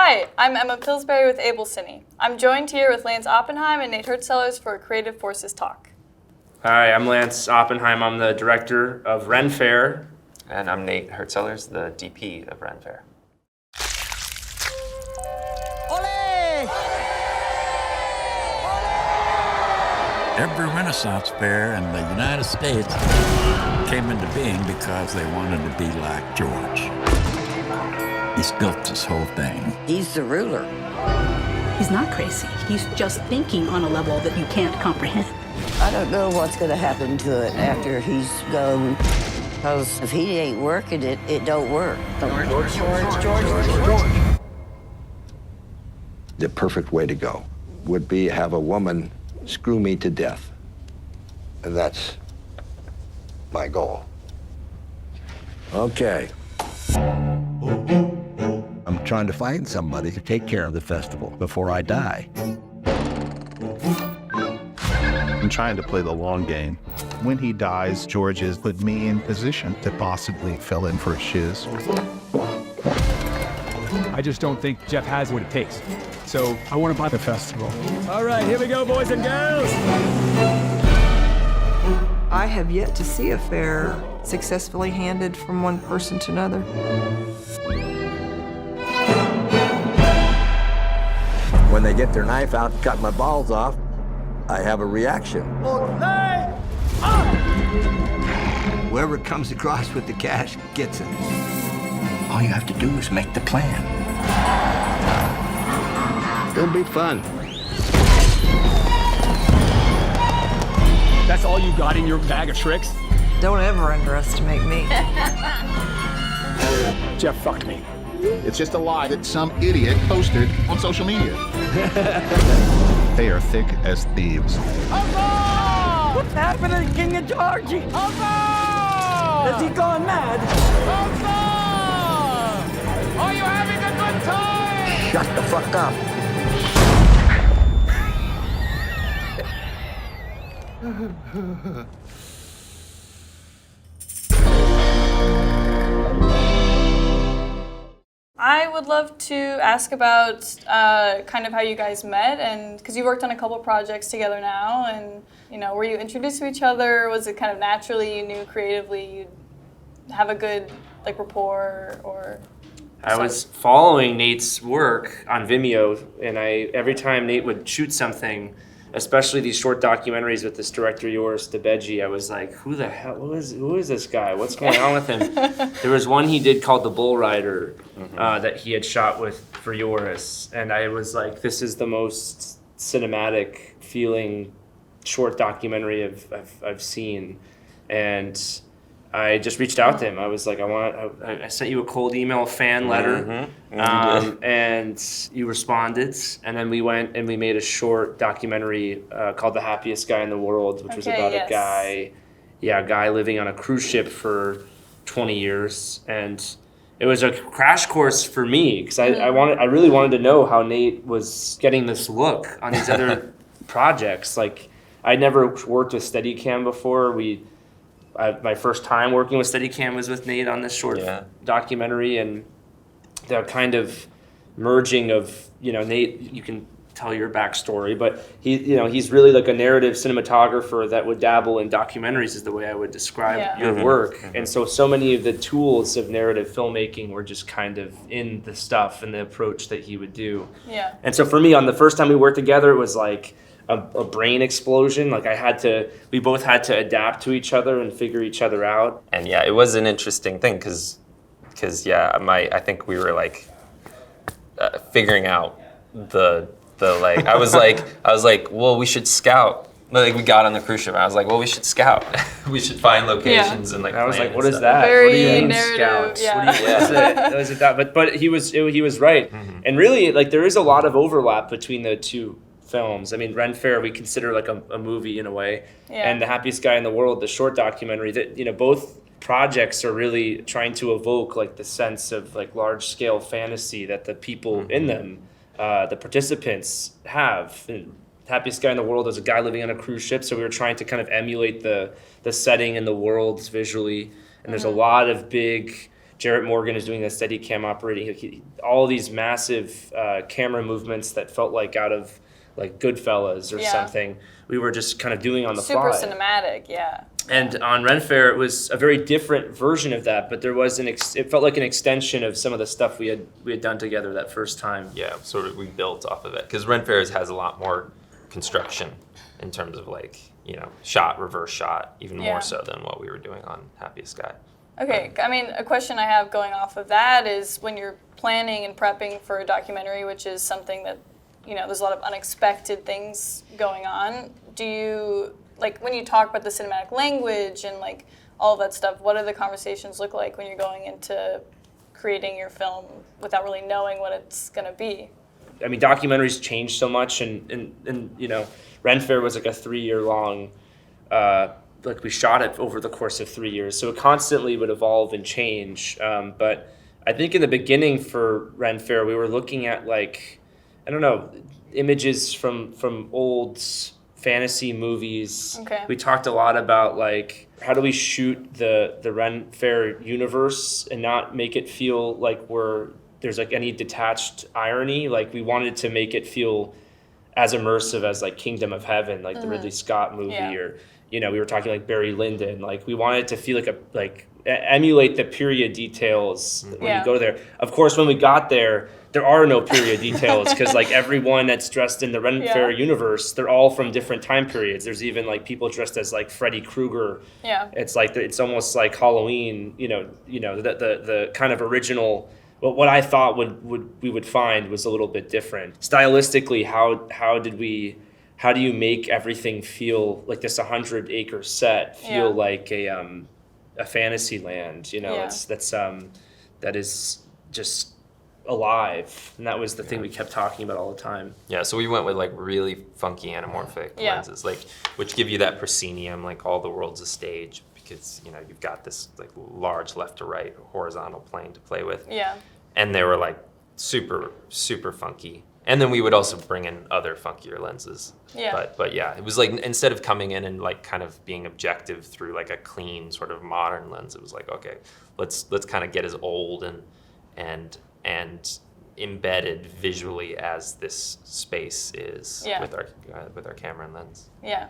Hi, I'm Emma Pillsbury with AbelCine. I'm joined here with Lance Oppenheim and Nate Hurtsellers for a Creative Forces Talk. Hi, I'm Lance Oppenheim. I'm the director of Ren Faire. And I'm Nate Hurtsellers, the DP of Ren Faire. Every Renaissance fair in the United States came into being because they wanted to be like George. He's built this whole thing. He's the ruler. He's not crazy. He's just thinking on a level that you can't comprehend. I don't know what's going to happen to it after he's gone. Because if he ain't working it, it don't work. George. The perfect way to go would be have a woman screw me to death. And that's my goal. Okay. I'm trying to find somebody to take care of the festival before I die. I'm trying to play the long game. When he dies, George has put me in position to possibly fill in for his shoes. I just don't think Jeff has what it takes. So I want to buy the festival. All right, here we go, boys and girls. I have yet to see a fair successfully handed from one person to another. When they get their knife out and cut my balls off, I have a reaction. Whoever comes across with the cash gets it. All you have to do is make the plan. It'll be fun. That's all you got in your bag of tricks? Don't ever underestimate me. Jeff fucked me. It's just a lie that some idiot posted on social media. They are thick as thieves. What's happening, King of Georgie? Has he gone mad? Are you having a good time? Shut the fuck up. I would love to ask about kind of how you guys met, and because you worked on a couple projects together now, and were you introduced to each other? Was it kind of naturally you knew creatively you'd have a good rapport, or? I was following Nate's work on Vimeo, and every time Nate would shoot something, especially these short documentaries with this director yours, Debeji, I was like, who the hell, who is this guy? What's going on with him? There was one he did called The Bull Rider that he had shot for Yoris, and I was like, this is the most cinematic feeling short documentary I've seen. And I just reached out to him. I was like, I sent you a cold email fan letter, and you responded. And then we went and we made a short documentary called The Happiest Guy in the World, which was about a guy living on a cruise ship for 20 years. And it was a crash course for me because I really wanted to know how Nate was getting this look on these other projects. Like, I'd never worked with Steadicam before. My first time working with Steadicam was with Nate on this short documentary, and the kind of merging of, Nate, you can tell your backstory, but he's really like a narrative cinematographer that would dabble in documentaries is the way I would describe your work. And so many of the tools of narrative filmmaking were just kind of in the stuff and the approach that he would do. Yeah. And so for me, on the first time we worked together, it was like a brain explosion. Like we both had to adapt to each other and figure each other out. And it was an interesting thing because I think we were figuring out I was like, well, we should scout. Like, we got on the cruise ship. I was like, well, we should scout. We should find locations and I was like, what is that? Very what do you mean narrative, scouts? What is it? But he was right. And really, there is a lot of overlap between the two films. I mean, Ren Faire we consider like a movie in a way, and The Happiest Guy in the World, the short documentary. That both projects are really trying to evoke the sense of large scale fantasy that the people in them, the participants, have. And Happiest Guy in the World is a guy living on a cruise ship, so we were trying to kind of emulate the setting and the worlds visually. And there's a lot of big Jarrett Morgan is doing the Steadicam operating. All these massive camera movements that felt like out of like Goodfellas or something. We were just kind of doing on the Super fly. Super cinematic, yeah. And on Ren Faire, it was a very different version of that, but there was it felt like an extension of some of the stuff we had done together that first time. Yeah, sort of we built off of it because Ren Faire has a lot more construction in terms of like, you know, shot, reverse shot, even more so than what we were doing on Happiest Guy. Okay, I mean, a question I have going off of that is when you're planning and prepping for a documentary, which is something that, you know, there's a lot of unexpected things going on, do you, like, when you talk about the cinematic language and, like, all of that stuff, what do the conversations look like when you're going into creating your film without really knowing what it's going to be? I mean, documentaries change so much, and you know, Ren Faire was like a 3-year-long, like we shot it over the course of 3 years, so it constantly would evolve and change. But I think in the beginning for Ren Faire, we were looking at like, I don't know, images from old fantasy movies. Okay. We talked a lot about like how do we shoot the Ren Faire universe and not make it feel like there's like any detached irony. Like we wanted to make it feel as immersive as like Kingdom of Heaven, like the Ridley Scott movie, or you know, we were talking like Barry Lyndon. Like we wanted it to feel like emulate the period details when you go there. Of course, when we got there are no period details because like everyone that's dressed in the Ren Faire universe, they're all from different time periods. There's even like people dressed as like Freddy Krueger. Yeah. It's like it's almost like Halloween. You know the kind of original. What I thought we would find was a little bit different. Stylistically, how do you make everything feel like this 100-acre set feel like a fantasy land? You know, that is just alive, and that was the thing we kept talking about all the time. Yeah, so we went with like really funky anamorphic lenses, like which give you that proscenium, like all the world's a stage, because you know you've got this like large left to right horizontal plane to play with. Yeah. And they were like super funky. And then we would also bring in other funkier lenses. Yeah. But yeah, it was like instead of coming in and like kind of being objective through like a clean sort of modern lens, it was like, okay, let's kind of get as old and embedded visually as this space is with our camera and lens. Yeah.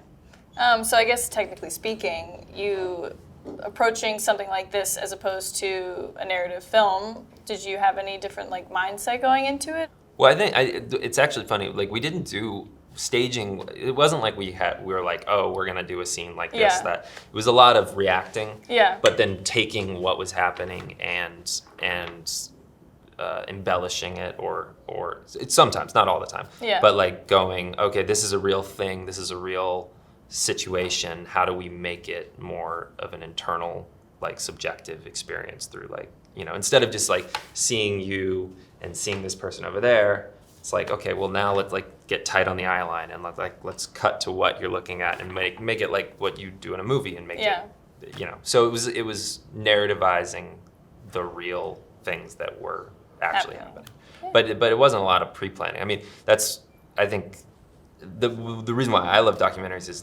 So I guess technically speaking, you approaching something like this as opposed to a narrative film, did you have any different like mindset going into it? Well, I think it's actually funny. Like we didn't do staging. It wasn't like we were like, oh, we're gonna do a scene like this. That it was a lot of reacting. Yeah. But then taking what was happening and embellishing it, or it's sometimes, not all the time. Yeah. But like going, okay, this is a real thing. This is a real situation. How do we make it more of an internal, like subjective experience through like, you know, instead of just like seeing you and seeing this person over there, it's like, okay, well now let's like get tight on the eye line and let's cut to what you're looking at and make it like what you do in a movie and make it, you know. So it was narrativizing the real things that were actually happening. But it wasn't a lot of pre-planning. I mean, I think the reason why I love documentaries is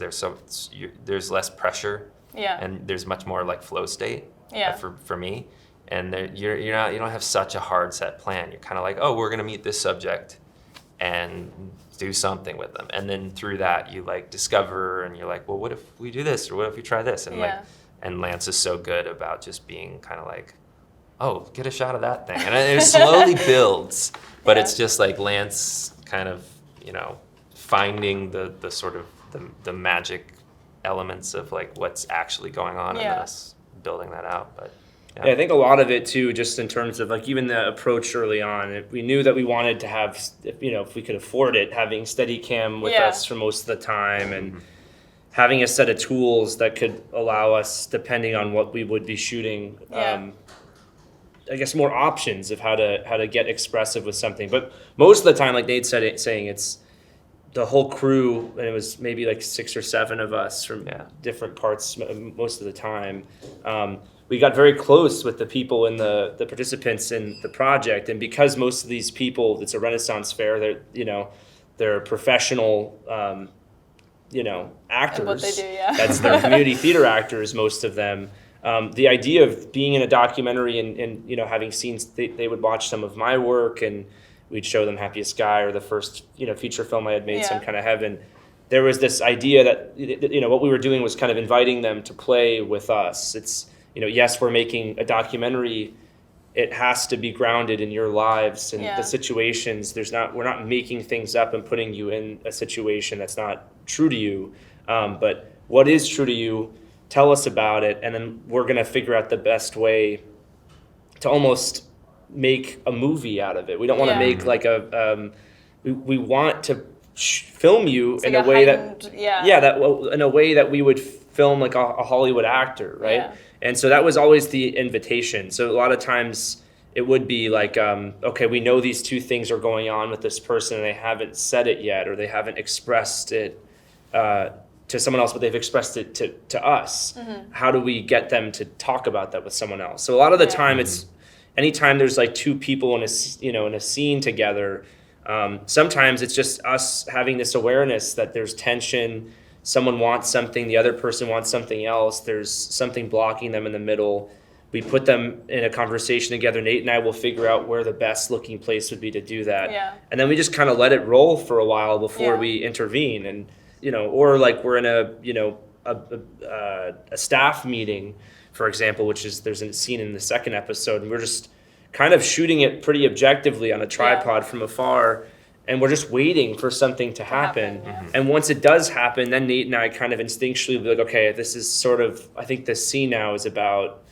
there's less pressure. Yeah. And there's much more like flow state. Yeah. For me. And you don't have such a hard set plan. You're kind of like, oh, we're gonna meet this subject and do something with them, and then through that you like discover, and you're like, well, what if we do this, or what if we try this, and and Lance is so good about just being kind of like, oh, get a shot of that thing, and it slowly builds, but it's just like Lance kind of, you know, finding the sort of the magic elements of like what's actually going on, and then us building that out, but. Yeah, I think a lot of it too, just in terms of like even the approach early on, we knew that we wanted to have, you know, if we could afford it, having Steadicam with us for most of the time, and having a set of tools that could allow us, depending on what we would be shooting, I guess more options of how to get expressive with something. But most of the time, like Nate saying it's the whole crew, and it was maybe like 6 or 7 of us from different parts most of the time. We got very close with the people and the participants in the project, and because most of these people, it's a Renaissance fair, they're professional, actors. And what they do, That's their community theater actors, most of them. the idea of being in a documentary and you know, having scenes, they would watch some of my work and we'd show them Happiest Guy or the first, you know, feature film I had made, Some Kind of Heaven. There was this idea that, you know, what we were doing was kind of inviting them to play with us. It's, you know, yes, we're making a documentary. It has to be grounded in your lives and the situations. We're not making things up and putting you in a situation that's not true to you. But what is true to you, tell us about it, and then we're gonna figure out the best way to almost make a movie out of it. We don't want to make like we want to film you in a way that in a way that we would film like a Hollywood actor, right? And so that was always the invitation. So a lot of times it would be like, okay, we know these two things are going on with this person and they haven't said it yet, or they haven't expressed it to someone else, but they've expressed it to us. How do we get them to talk about that with someone else? So a lot of the time it's, anytime there's like two people in a scene together, sometimes it's just us having this awareness that there's tension. Someone wants something, the other person wants something else. There's something blocking them in the middle. We put them in a conversation together. Nate and I will figure out where the best looking place would be to do that. And then we just kind of let it roll for a while before we intervene. And, you know, or like we're in a, you know, a staff meeting, for example, which is, there's a scene in the second episode, and we're just kind of shooting it pretty objectively on a tripod from afar, and we're just waiting for something to happen. And once it does happen, then Nate and I kind of instinctually be like, okay, this is sort of, I think this scene now is about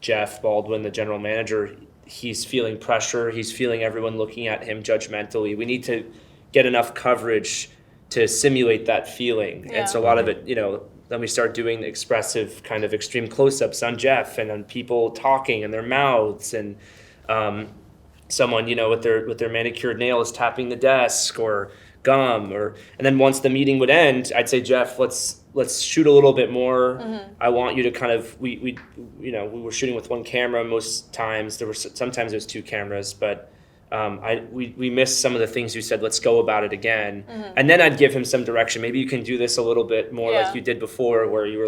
Jeff Baldwin, the general manager. He's feeling pressure. He's feeling everyone looking at him judgmentally. We need to get enough coverage to simulate that feeling. And so a lot of it, you know, then we start doing expressive kind of extreme close-ups on Jeff and on people talking and their mouths, and someone, you know, with their manicured nails tapping the desk or gum, and then once the meeting would end, I'd say, Jeff, let's shoot a little bit more. I want you to kind of, we you know, we were shooting with one camera most times. Sometimes there was two cameras, but we missed some of the things you said. Let's go about it again. And then I'd give him some direction. Maybe you can do this a little bit more like you did before, where you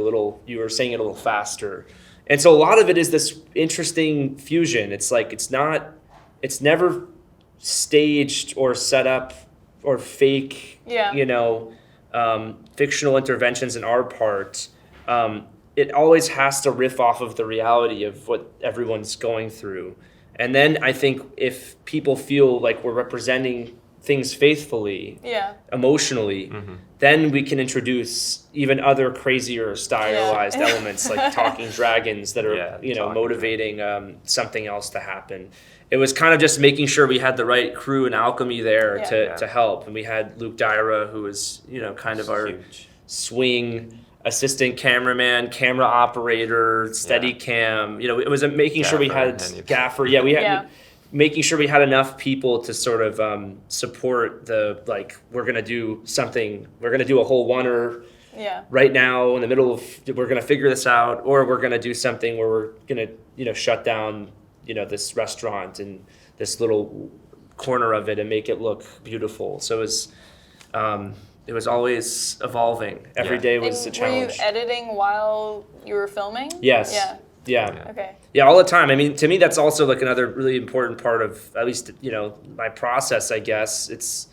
were saying it a little faster. And so a lot of it is this interesting fusion. It's like, it's never staged or set up or fake, you know, fictional interventions in our part. It always has to riff off of the reality of what everyone's going through. And then I think if people feel like we're representing things faithfully, emotionally, then we can introduce even other crazier stylized elements like talking dragons that are, you know, motivating something else to happen. It was kind of just making sure we had the right crew and alchemy there to help. And we had Luke Dyra, who was, you know, kind of our swing assistant cameraman, camera operator, steady cam. You know, it was making sure we had gaffer. We had making sure we had enough people to sort of support the, like, we're gonna do something. We're gonna do a whole oneer right now in the middle of. We're gonna figure this out, or we're gonna do something where we're gonna, you know, shut down, you know, this restaurant and this little corner of it and make it look beautiful. So it was always evolving. Every day was a challenge. Were you editing while you were filming? Yes. Yeah. Okay. Yeah, all the time. I mean, to me, that's also like another really important part of, at least, you know, my process, I guess. It's,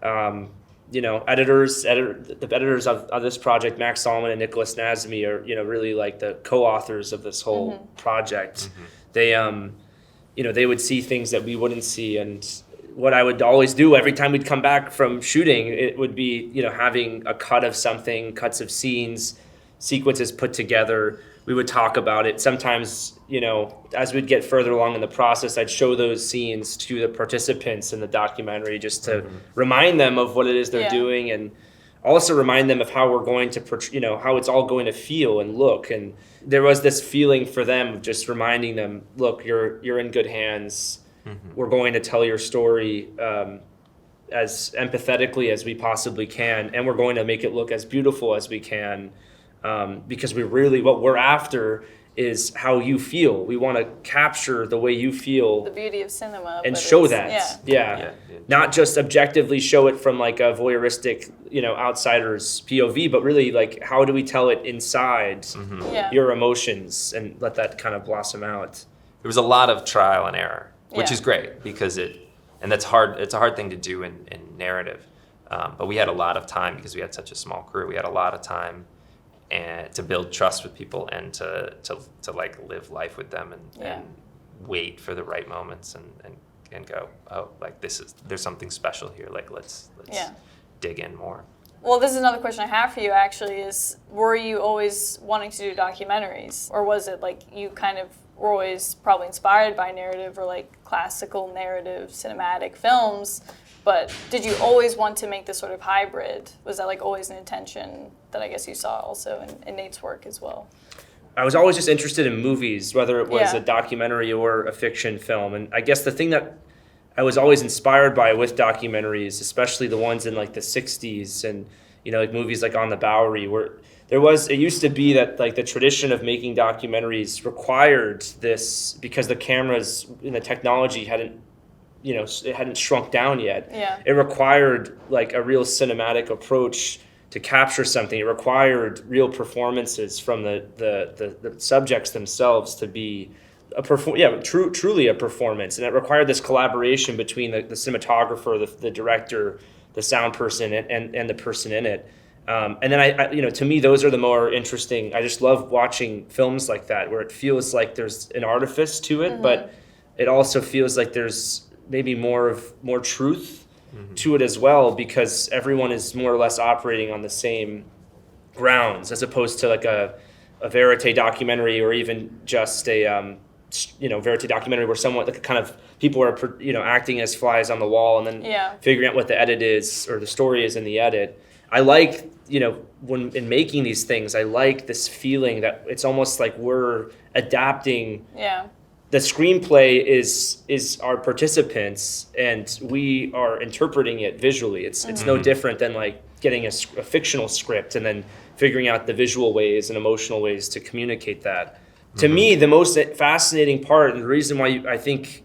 you know, the editors of this project, Max Solomon and Nicholas Nazmi, are, you know, really like the co-authors of this whole project. They, you know, they would see things that we wouldn't see, and what I would always do every time we'd come back from shooting, it would be, you know, having a cut of something, cuts of scenes, sequences put together. We would talk about it. Sometimes, you know, as we'd get further along in the process, I'd show those scenes to the participants in the documentary just to remind them of what it is they're doing, and also remind them of how we're going to, you know, how it's all going to feel and look. And there was this feeling for them of just reminding them, look, you're in good hands. We're going to tell your story as empathetically as we possibly can, and we're going to make it look as beautiful as we can, because what we're after is how you feel. We want to capture the way you feel The beauty of cinema. and but show it's- that. Yeah. Not just objectively show it from like a voyeuristic, outsider's POV, but really like how do we tell it inside Yeah. your emotions and let that kind of blossom out. There was a lot of trial and error, which Yeah. is great because that's hard. It's a hard thing to do in narrative. But we had a lot of time because we had such a small crew. We had a lot of time and to build trust with people and to like live life with them and wait for the right moments and go, oh, like there's something special here. Like let's dig in more. Well, this is another question I have for you actually is, were you always wanting to do documentaries? Or was it like you kind of were always probably inspired by narrative or like classical narrative cinematic films, but did you always want to make this sort of hybrid? Was that like always an intention that I guess you saw also in Nate's work as well? I was always just interested in movies, whether it was a documentary or a fiction film. And I guess the thing that I was always inspired by with documentaries, especially the ones in like the 60s and, like movies like On the Bowery, where it used to be that like the tradition of making documentaries required this because the cameras and the technology hadn't shrunk down yet. Yeah. It required like a real cinematic approach to capture something. It required real performances from the subjects themselves to be truly a performance. And it required this collaboration between the cinematographer, the director, the sound person, and the person in it. And then I to me, those are the more interesting. I just love watching films like that, where it feels like there's an artifice to it, but it also feels like there's maybe more truth to it as well, because everyone is more or less operating on the same grounds, as opposed to like a verite documentary, or even just a verite documentary where someone like kind of people are acting as flies on the wall and then figuring out what the edit is or the story is in the edit. I like when in making these things, I like this feeling that it's almost like we're adapting. Yeah. The screenplay is our participants, and we are interpreting it visually. It's no different than like getting a fictional script and then figuring out the visual ways and emotional ways to communicate that. To me, the most fascinating part, and the reason why I think,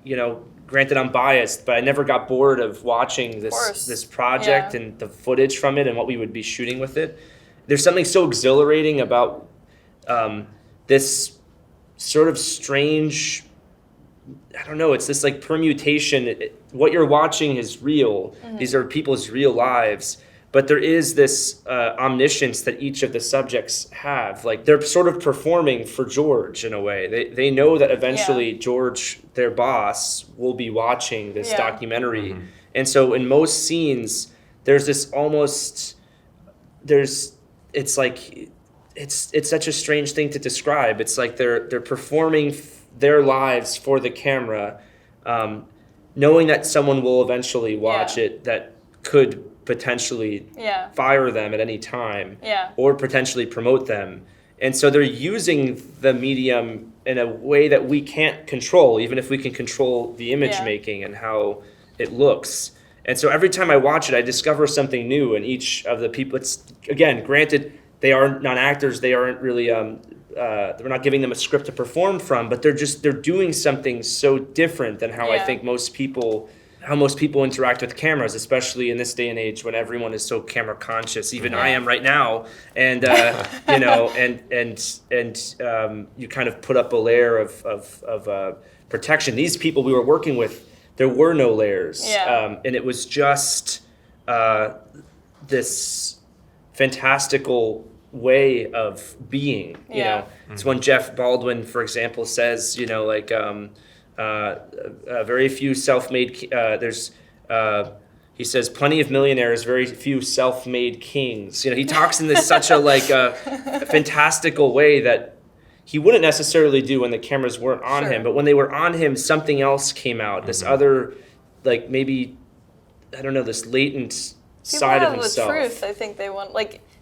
granted I'm biased, but I never got bored of watching this project and the footage from it and what we would be shooting with it. There's something so exhilarating about this sort of strange, I don't know, it's this like permutation. What you're watching is real. These are people's real lives. But there is this omniscience that each of the subjects have. Like they're sort of performing for George in a way. They know that eventually George, their boss, will be watching this documentary. And so in most scenes, there's this it's such a strange thing to describe. It's like they're performing their lives for the camera, knowing that someone will eventually watch it that could potentially fire them at any time or potentially promote them. And so they're using the medium in a way that we can't control, even if we can control the image making and how it looks. And so every time I watch it, I discover something new in each of the people. It's, again, granted, they are not actors. They aren't really, we're not giving them a script to perform from, but they're doing something so different than how I think most people interact with cameras, especially in this day and age when everyone is so camera conscious. Even I am right now, and you kind of put up a layer of protection. These people we were working with, there were no layers, and it was just this fantastical way of being. You know, it's when Jeff Baldwin, for example, says, very few self-made. He says, plenty of millionaires, very few self-made kings. He talks in this such a fantastical way that he wouldn't necessarily do when the cameras weren't on him. But when they were on him, something else came out. This other, maybe, I don't know, this latent side of himself. The truth. I think they want,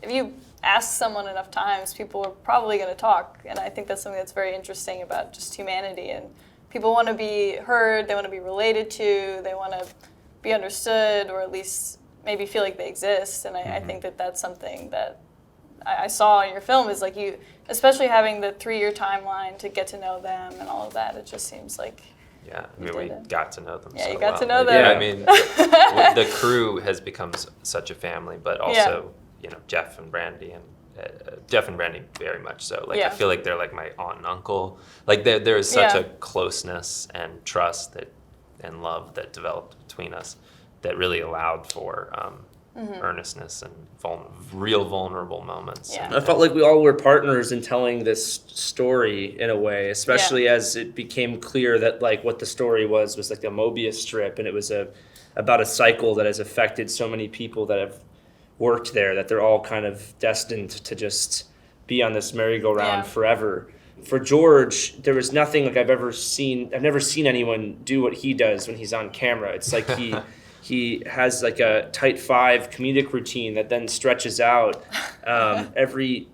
if you ask someone enough times, people are probably going to talk. And I think that's something that's very interesting about just humanity. And people want to be heard, they want to be related to, they want to be understood, or at least maybe feel like they exist. And I think that that's something that I saw in your film is like you, especially having the 3-year timeline to get to know them and all of that. It just seems like. Yeah, I mean, we got to know them. Yeah, so you got well. to know them. Yeah, I mean, the crew has become such a family, but also, you know, Jeff and Brandy very much so. Like, I feel like they're like my aunt and uncle. Like, there is such a closeness and trust and love that developed between us that really allowed for earnestness and real vulnerable moments. Yeah. I felt like we all were partners in telling this story in a way, especially as it became clear that like what the story was like a Mobius strip, and it was about a cycle that has affected so many people that have worked there, that they're all kind of destined to just be on this merry-go-round forever. For George, there was nothing like I've never seen anyone do what he does when he's on camera. It's like he has like a tight 5 comedic routine that then stretches out. Every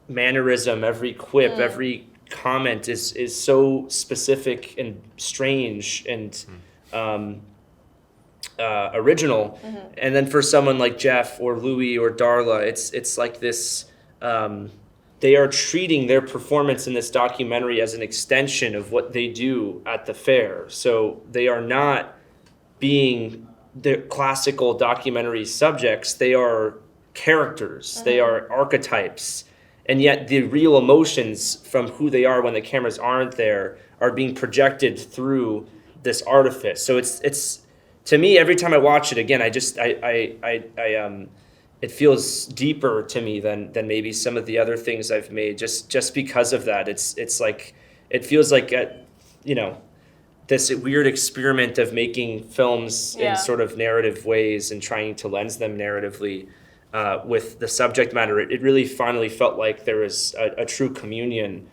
mannerism, every quip, every comment is so specific and strange and original. And then for someone like Jeff or Louis or Darla, it's like this. They are treating their performance in this documentary as an extension of what they do at the fair. So they are not being the classical documentary subjects. They are characters, they are archetypes, and yet the real emotions from who they are when the cameras aren't there are being projected through this artifice. So it's to me, every time I watch it again, it feels deeper to me than maybe some of the other things I've made, just because of that. It's like it feels like this weird experiment of making films in sort of narrative ways and trying to lens them narratively with the subject matter. It really finally felt like there was a true communion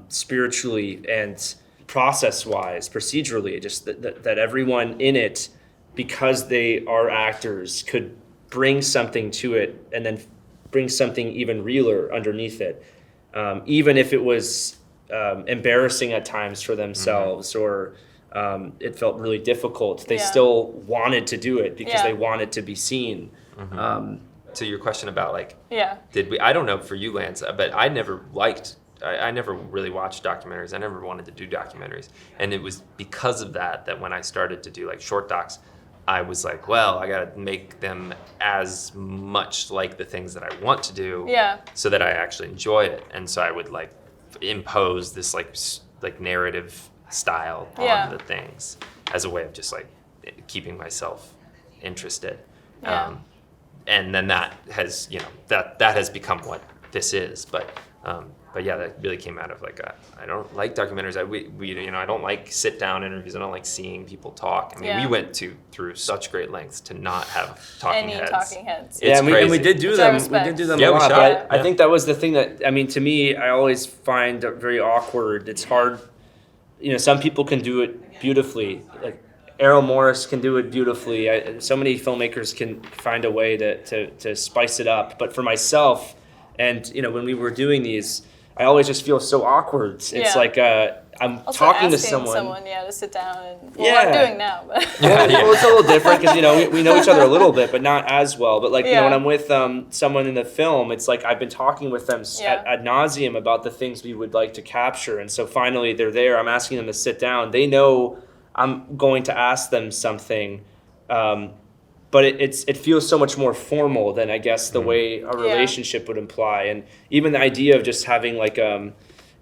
spiritually and process-wise, procedurally, just that everyone in it, because they are actors, could bring something to it and then bring something even realer underneath it, even if it was embarrassing at times for themselves or it felt really difficult. They still wanted to do it because they wanted to be seen. To your question about like, did we? I don't know for you, Lance, but I never really watched documentaries. I never wanted to do documentaries, and it was because of that when I started to do like short docs, I was like, well, I gotta make them as much like the things that I want to do, so that I actually enjoy it, and so I would like impose this like narrative style on the things as a way of just like keeping myself interested. And then that has, that has become what this is. But yeah, that really came out of like I don't like documentaries. I don't like sit down interviews. I don't like seeing people talk. I mean, we went through such great lengths to not have talking heads. Talking heads. It's crazy. And we did do them. We did do them a lot. But I think that was the thing that, I mean, to me, I always find very awkward. It's hard. Some people can do it beautifully. Like Errol Morris can do it beautifully. So many filmmakers can find a way to spice it up. But for myself, and when we were doing these, I always just feel so awkward. It's like I'm also talking to someone to sit down and I'm doing now. But well, it's a little different because we know each other a little bit, but not as well. But like when I'm with someone in the film, it's like I've been talking with them ad nauseum about the things we would like to capture, and so finally they're there. I'm asking them to sit down. They know I'm going to ask them something, but it feels so much more formal than I guess the way a relationship would imply, and even the idea of just having like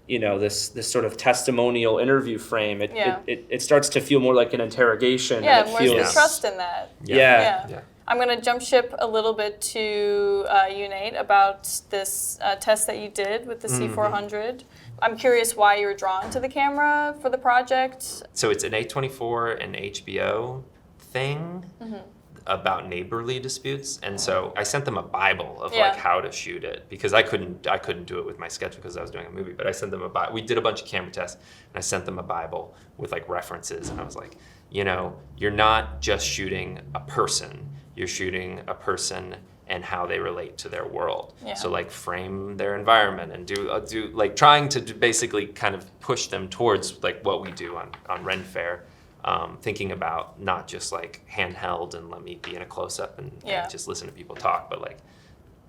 this sort of testimonial interview frame. It starts to feel more like an interrogation. Yeah, more trust in that. Yeah. I'm going to jump ship a little bit to you, Nate, about this test that you did with the C400. I'm curious why you were drawn to the camera for the project. So it's an A24 and HBO thing about neighborly disputes, and so I sent them a Bible of like how to shoot it, because I couldn't do it with my schedule because I was doing a movie, but I sent them a Bible. We did a bunch of camera tests, and I sent them a Bible with like references, and I was like, you're not just shooting a person, you're shooting a person and how they relate to their world. So like frame their environment and do like trying to basically kind of push them towards like what we do on Ren Faire. Thinking about not just like handheld and let me be in a close-up and just listen to people talk, but like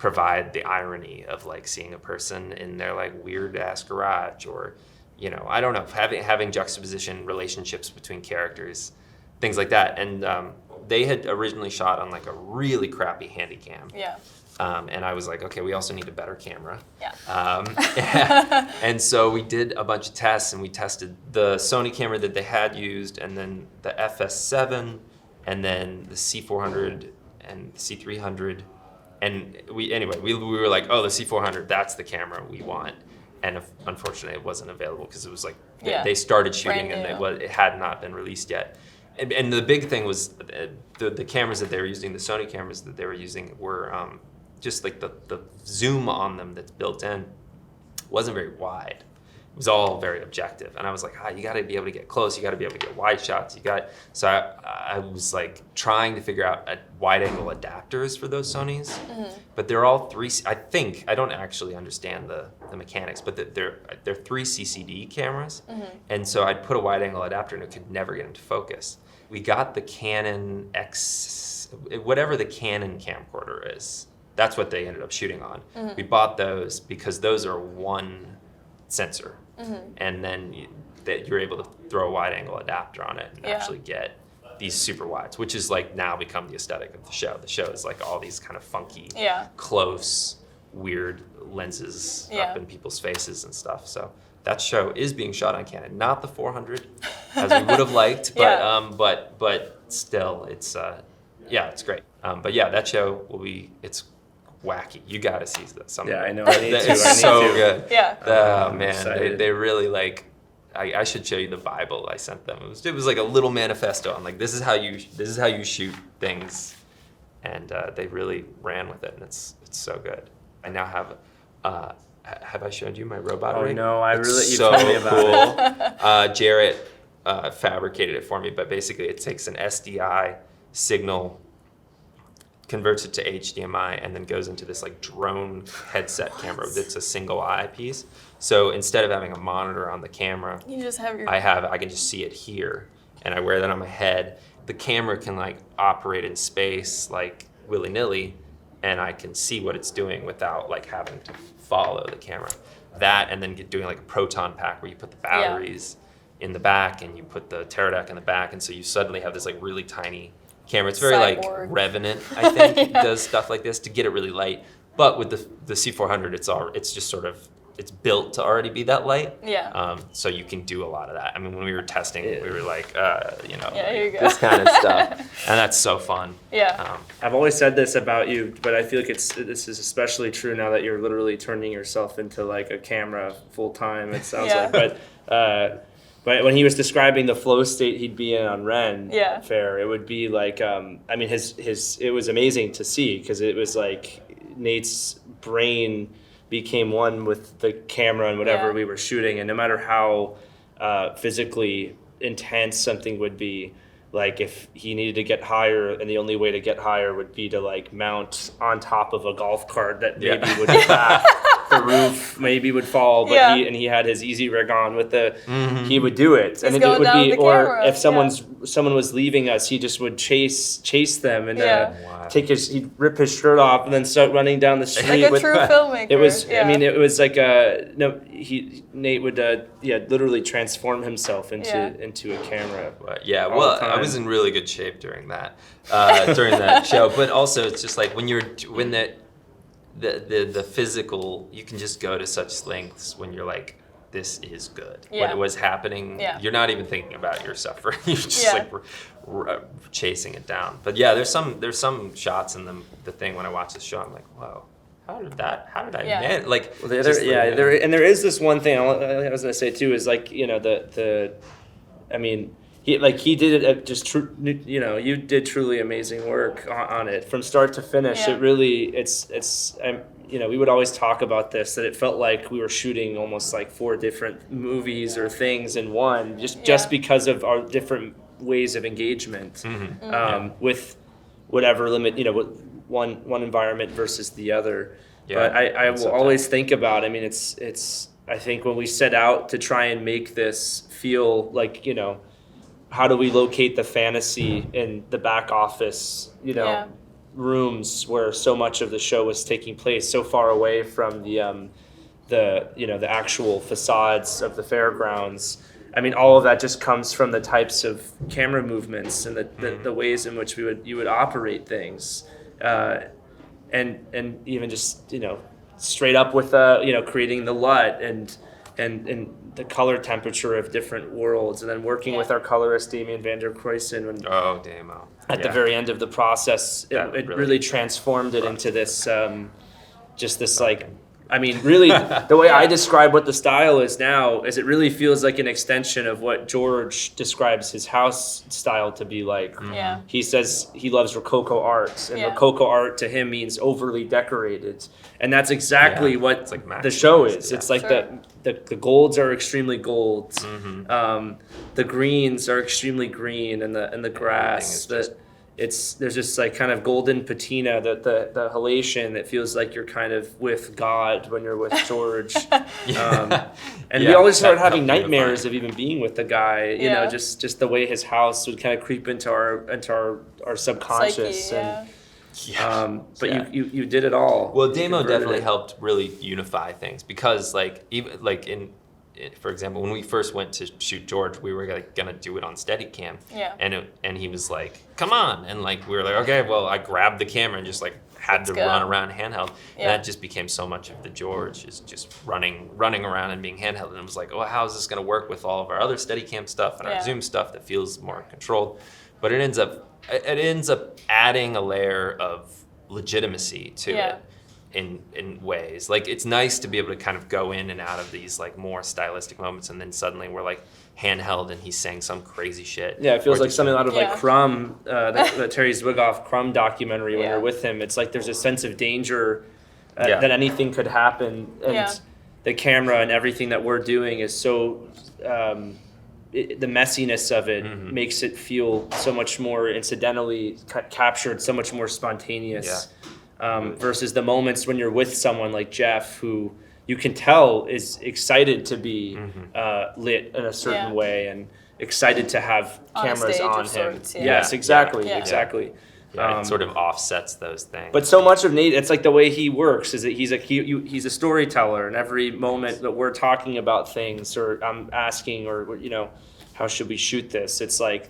provide the irony of like seeing a person in their like weird ass garage, or I don't know, having juxtaposition relationships between characters, things like that. And they had originally shot on like a really crappy Handycam. Yeah. And I was like, okay, we also need a better camera. Yeah. And so we did a bunch of tests, and we tested the Sony camera that they had used, and then the FS7, and then the C400 and the C300. And we were like, oh, the C400, that's the camera we want. And unfortunately, it wasn't available because it was like, they started shooting and it had not been released yet. And the big thing was the cameras that they were using, the Sony cameras that they were using were just like the zoom on them that's built in wasn't very wide. It was all very objective. And I was like, you got to be able to get close. You got to be able to get wide shots. So I was like trying to figure out wide angle adapters for those Sonys, but they're all I don't actually understand the mechanics, but they're 3 CCD cameras. And so I'd put a wide angle adapter and it could never get into focus. We got the Canon whatever the Canon camcorder is. That's what they ended up shooting on. We bought those because those are one sensor. And then you're able to throw a wide angle adapter on it and actually get these super wides, which is like now become the aesthetic of the show. The show is like all these kind of funky, close, weird lenses up in people's faces and stuff. So that show is being shot on Canon, not the 400 as we would have liked, but still, it's it's great. But yeah, that show it's wacky. You gotta see something. Yeah, I know. I need to. It's so good. Yeah. Oh man, they really like. I should show you the Bible I sent them. It was like a little manifesto on like this is how you shoot things, and they really ran with it, and it's so good. I now have I showed you my robot rig? No, you so told me about it. Jarrett fabricated it for me, but basically it takes an SDI signal, converts it to HDMI, and then goes into this like drone headset camera that's a single eye piece. So instead of having a monitor on the camera, you just have I can just see it here, and I wear that on my head. The camera can like operate in space like willy-nilly, and I can see what it's doing without like having to follow the camera. That, and then doing like a proton pack where you put the batteries in the back and you put the Pterodactyl in the back, and so you suddenly have this like really tiny camera. It's very like Revenant, I think. It does stuff like this to get it really light. But with the C400, it's just sort of, it's built to already be that light. Yeah. So you can do a lot of that. I mean, when we were testing, we were like, here you go. this kind of stuff, and that's so fun. Yeah. I've always said this about you, but I feel like this is especially true now that you're literally turning yourself into like a camera full time. It sounds like, but when he was describing the flow state he'd be in on Ren Faire, it would be like, I mean, it was amazing to see because it was like Nate's brain became one with the camera and whatever we were shooting, and no matter how physically intense something would be, like if he needed to get higher, and the only way to get higher would be to like mount on top of a golf cart that maybe would crack, the roof maybe would fall, but he had his easy rig on with the he would do it. And it would be, or if someone was leaving us, he just would chase them and he'd rip his shirt off and then start running down the street like a true filmmaker. It was I mean, it was like Nate would literally transform himself into a camera. I was in really good shape during that show, but also it's just like when the physical, you can just go to such lengths when you're like, this is good. When it was happening, you're not even thinking about your suffering. You're just like chasing it down. But there's some shots in the thing when I watch this show, I'm like, whoa. How did I manage? Like, there is this one thing I was gonna say too, is like, I mean, he did it just you did truly amazing work on it from start to finish. It really we would always talk about this, that it felt like we were shooting almost like 4 different movies or things in one, just because of our different ways of engagement with whatever limit, one environment versus the other. But I will always think about, I mean, it's I think when we set out to try and make this feel like, how do we locate the fantasy in the back office, rooms where so much of the show was taking place, so far away from the actual facades of the fairgrounds. I mean, all of that just comes from the types of camera movements and the ways in which you would operate things, and even just straight up with creating the LUT and the color temperature of different worlds, and then working with our colorist Damien van der Kruisen at the very end of the process. It really transformed it into this just this like. I mean, really, the way I describe what the style is now is it really feels like an extension of what George describes his house style to be like. Yeah. He says he loves Rococo art, and Rococo art to him means overly decorated. And that's exactly what the show is. It's like the golds are extremely gold. The greens are extremely green, and the grass. There's just like kind of golden patina, the halation that feels like you're kind of with God when you're with George. And we always started having nightmares of even being with the guy, just the way his house would kind of creep into our subconscious. Psyche, but you did it all. Well, Damo definitely helped really unify things, because for example, when we first went to shoot George, we were gonna do it on Steadicam, and he was like, "Come on!" And we were like, "Okay." Well, I grabbed the camera and just had to run around handheld, and that just became so much of the George is just running around and being handheld. And it was like, "Oh, how is this gonna work with all of our other Steadicam stuff and our Zoom stuff that feels more controlled?" But it ends up adding a layer of legitimacy to it. In ways, it's nice to be able to kind of go in and out of these more stylistic moments, and then suddenly we're handheld and he's saying some crazy shit. Yeah, it feels like something out of Crumb, the Terry Zwigoff Crumb documentary. When you're with him, it's like there's a sense of danger that anything could happen, and the camera and everything that we're doing is so. The messiness of it makes it feel so much more incidentally captured, so much more spontaneous. Versus the moments when you're with someone like Jeff, who you can tell is excited to be lit in a certain way and excited to have cameras on him. Sorts, Yes, exactly. It sort of offsets those things. But so much of Nate, it's like the way he works is that he's a storyteller, and every moment that we're talking about things, or I'm asking, or how should we shoot this? It's like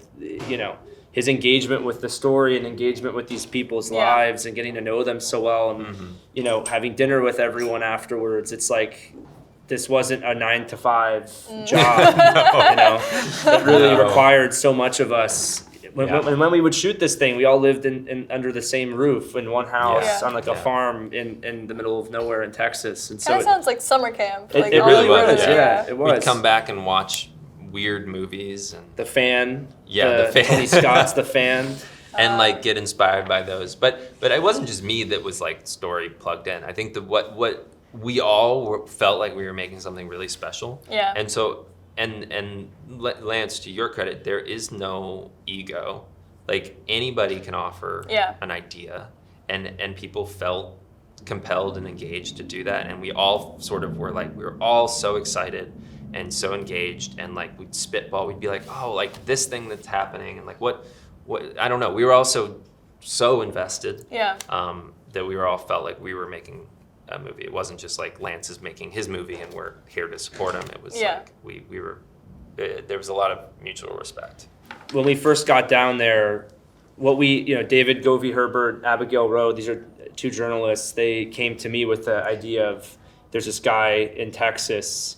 his engagement with the story and engagement with these people's lives and getting to know them so well, and having dinner with everyone afterwards. It's like this wasn't a 9-to-5 job. It really required so much of us. When we would shoot this thing, we all lived in under the same roof in one house on a farm in the middle of nowhere in Texas. And so it sounds like summer camp. It really was. Yeah, it was. We'd come back and watch weird movies and The Fan. The Fan. Tony Scott's The Fan. And get inspired by those. But it wasn't just me that was story plugged in. I think that what we all felt like we were making something really special. Yeah. And so and Lance, to your credit, there is no ego. Anybody can offer an idea, and people felt compelled and engaged to do that, and we all sort of were we were all so excited and so engaged, and we'd spitball. We'd be like, oh, this thing that's happening, and what I don't know. We were also so invested that we were all felt like we were making a movie. It wasn't just Lance is making his movie and we're here to support him. It was we were. There was a lot of mutual respect. When we first got down there, David Govey Herbert, Abigail Rowe, these are two journalists. They came to me with the idea of there's this guy in Texas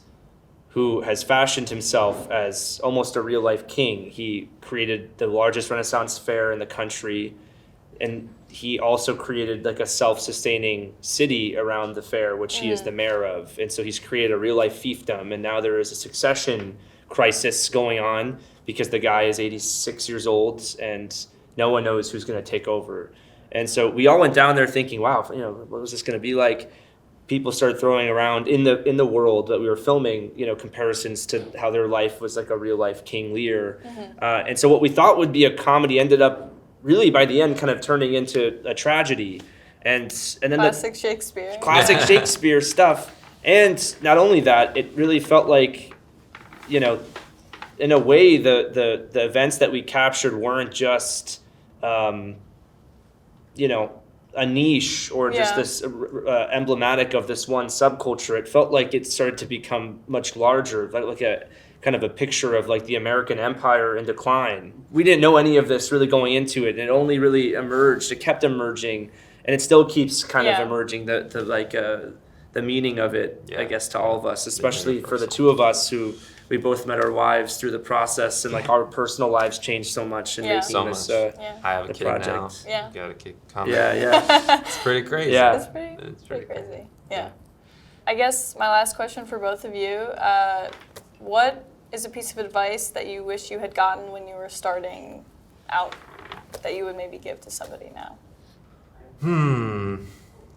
who has fashioned himself as almost a real-life king. He created the largest Renaissance fair in the country, and he also created a self-sustaining city around the fair, which he is the mayor of. And so he's created a real-life fiefdom, and now there is a succession crisis going on because the guy is 86 years old, and no one knows who's going to take over. And so we all went down there thinking, wow, what was this going to be like? People started throwing around in the world that we were filming, comparisons to how their life was like a real life King Lear. And so what we thought would be a comedy ended up really by the end kind of turning into a tragedy. And then classic Shakespeare. Classic Shakespeare stuff. And not only that, it really felt like, in a way, the events that we captured weren't just you know, a niche or just this emblematic of this one subculture. It felt like it started to become much larger, like a kind of a picture of like the American empire in decline. We didn't know any of this really going into it, and it only really emerged. It kept emerging, and it still keeps kind of emerging. The meaning of it, I guess, to all of us, especially for the two of us who we both met our wives through the process, and like our personal lives changed so much in making this. I have a kid project. now. Yeah. Got a kid coming. Yeah. It's pretty crazy. Yeah. It's pretty crazy. Yeah. I guess my last question for both of you, what is a piece of advice that you wish you had gotten when you were starting out that you would maybe give to somebody now?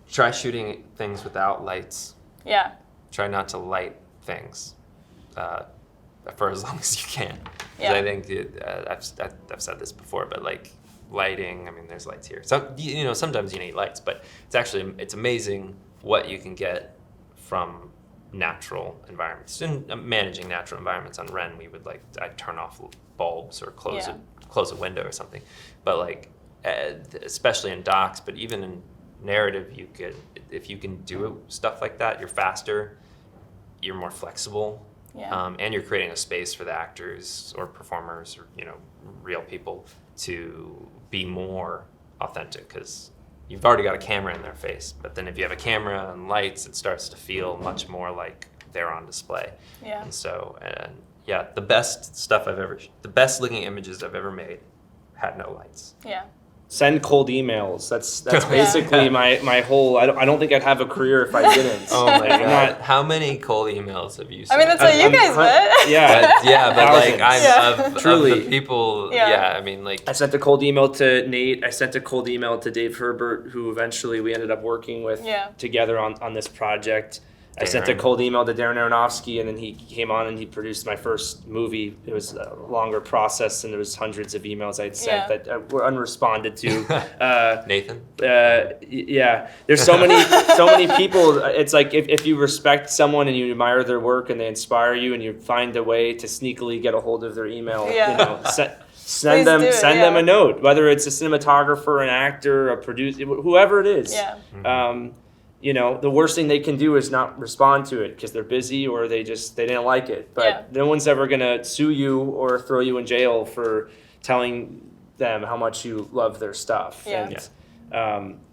Try shooting things without lights. Yeah. Try not to light things for as long as you can. Yeah. I think I've said this before, but like lighting, I mean, there's lights here. So, you know, sometimes you need lights, but it's amazing what you can get from natural environments. In managing natural environments on Ren, I'd turn off bulbs or close a window or something. But like, especially in docs, but even in narrative, if you can do stuff like that, you're faster, you're more flexible, and you're creating a space for the actors or performers or, you know, real people to be more authentic, because you've already got a camera in their face. But then if you have a camera and lights, it starts to feel much more like they're on display. Yeah. And so, the best looking images I've ever made had no lights. Yeah. Send cold emails. That's basically my whole. I don't think I'd have a career if I didn't. Oh my god! How many cold emails have you sent? I mean, that's how you guys met. But like I'm truly of the people. Yeah. I mean, like I sent a cold email to Nate. I sent a cold email to Dave Herbert, who eventually we ended up working with together on this project. I sent a cold email to Darren Aronofsky, and then he came on and he produced my first movie. It was a longer process, and there was hundreds of emails I'd sent that were unresponded to. Nathan? There's so many people. It's like if you respect someone and you admire their work and they inspire you, and you find a way to sneakily get a hold of their email, you know, send them a note, whether it's a cinematographer, an actor, a producer, whoever it is. You know, the worst thing they can do is not respond to it because they're busy or they didn't like it. But no one's ever going to sue you or throw you in jail for telling them how much you love their stuff. And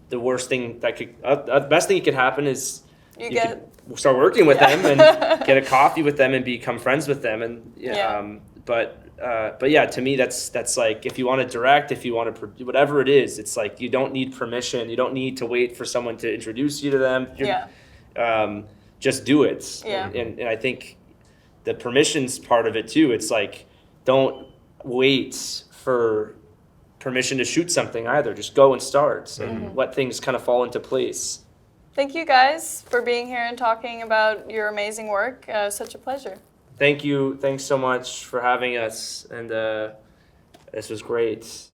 the worst thing the best thing that could happen is you can start working with them and get a coffee with them and become friends with them. And but yeah, to me, that's like, if you want to direct, if you want to, whatever it is, it's like, you don't need permission. You don't need to wait for someone to introduce you to them. Just do it. And I think the permissions part of it too, it's like, don't wait for permission to shoot something either. Just go and start and let things kind of fall into place. Thank you guys for being here and talking about your amazing work. Such a pleasure. Thank you. Thanks so much for having us. And this was great.